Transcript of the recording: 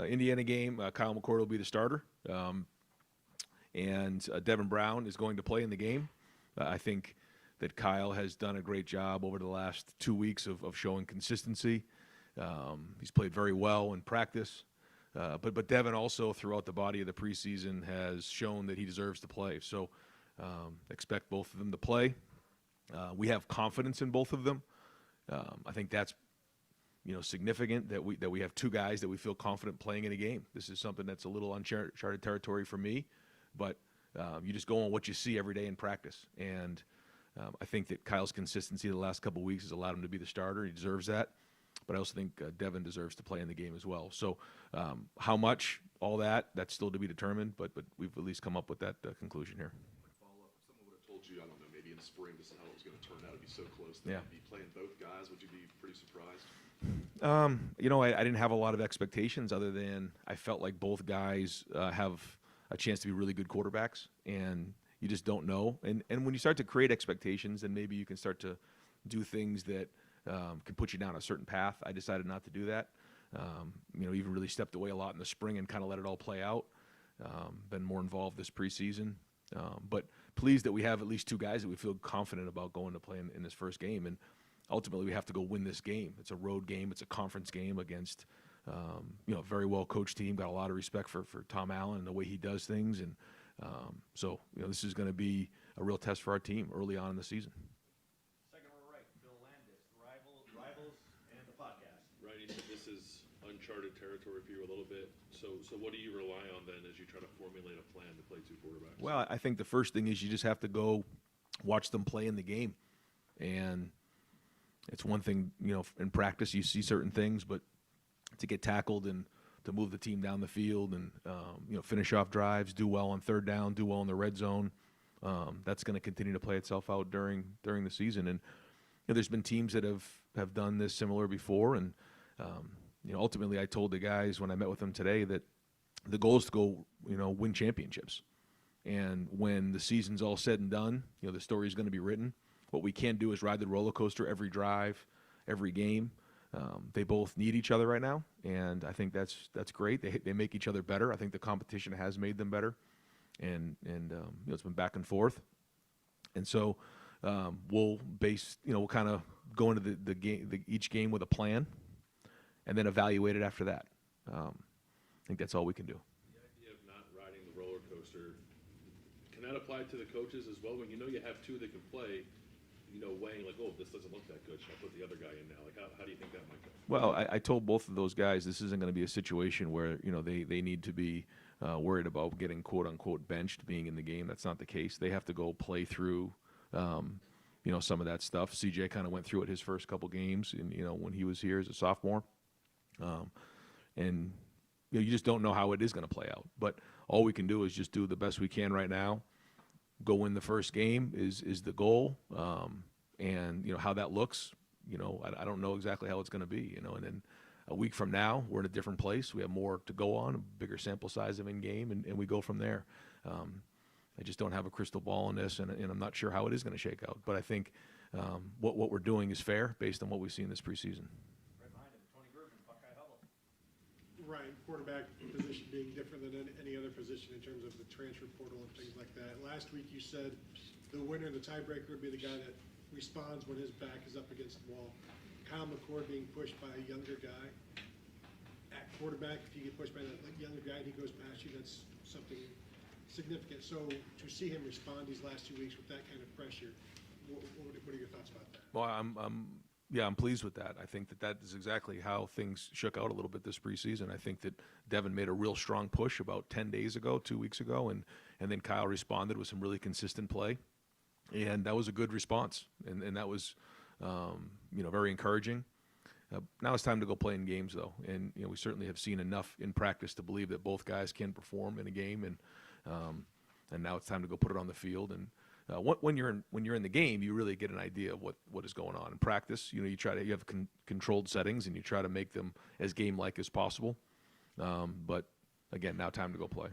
Indiana game, Kyle McCord will be the starter. And Devin Brown is going to play in the game. I think that Kyle has done a great job over the last 2 weeks of showing consistency. He's played very well in practice. But Devin also, throughout the body of the preseason, has shown that he deserves to play. So expect both of them to play. We have confidence in both of them. I think that's significant that we have two guys that we feel confident playing in a game. This is something that's a little uncharted territory for me, but you just go on what you see every day in practice. And I think that Kyle's consistency the last couple of weeks has allowed him to be the starter. He deserves that. But I also think Devin deserves to play in the game as well. So how much, all that's still to be determined, but we've at least come up with that conclusion here. Follow-up, if someone would have told you, I don't know, maybe in the spring, this is how it was going to turn out, it'd be so close that you'd be playing both guys. Would you be pretty surprised? I didn't have a lot of expectations other than I felt like both guys have a chance to be really good quarterbacks, and you just don't know. And when you start to create expectations, then maybe you can start to do things that can put you down a certain path. I decided not to do that. Even really stepped away a lot in the spring and kind of let it all play out. Been more involved this preseason. But pleased that we have at least two guys that we feel confident about going to play in this first game. And ultimately, we have to go win this game. It's a road game. It's a conference game against a very well-coached team. Got a lot of respect for Tom Allen and the way he does things. And so this is going to be a real test for our team early on in the season. Uncharted territory for you a little bit. So what do you rely on then as you try to formulate a plan to play two quarterbacks? Well, I think the first thing is you just have to go watch them play in the game. And it's one thing, in practice you see certain things, but to get tackled and to move the team down the field and, finish off drives, do well on third down, do well in the red zone, that's going to continue to play itself out during the season. And there's been teams that have done this similar before, and ultimately, I told the guys when I met with them today that the goal is to go, win championships. And when the season's all said and done, the story is going to be written. What we can't do is ride the roller coaster every drive, every game. They both need each other right now, and I think that's great. They make each other better. I think the competition has made them better, and it's been back and forth. And so we'll kind of go into the game, each game with a plan, and then evaluate it after that. I think that's all we can do. The idea of not riding the roller coaster, can that apply to the coaches as well? When you have two that can play, weighing like, oh, this doesn't look that good, should I put the other guy in now? Like, how do you think that might go? Well, I told both of those guys this isn't going to be a situation where, they need to be worried about getting quote-unquote benched, being in the game. That's not the case. They have to go play through some of that stuff. CJ kind of went through it his first couple games, and when he was here as a sophomore. And you just don't know how it is going to play out. But all we can do is just do the best we can right now. Go win the first game is the goal. And how that looks, I don't know exactly how it's going to be. And then a week from now, we're in a different place. We have more to go on, a bigger sample size of in game, and we go from there. I just don't have a crystal ball on this, and I'm not sure how it is going to shake out. But I think what we're doing is fair based on what we've seen this preseason. Ryan, quarterback position being different than any other position in terms of the transfer portal and things like that. Last week you said the winner, the tiebreaker, would be the guy that responds when his back is up against the wall. Kyle McCord being pushed by a younger guy at quarterback. If you get pushed by that younger guy and he goes past you, that's something significant. So to see him respond these last 2 weeks with that kind of pressure, what are your thoughts about that? Well, I'm pleased with that. I think that is exactly how things shook out a little bit this preseason. I think that Devin made a real strong push about 10 days ago, 2 weeks ago, and then Kyle responded with some really consistent play. And that was a good response, and that was, very encouraging. Now it's time to go play in games, though. And, we certainly have seen enough in practice to believe that both guys can perform in a game, and now it's time to go put it on the field. And when you're in the game, you really get an idea of what is going on. In practice, you have controlled settings and you try to make them as game-like as possible. But again, now time to go play.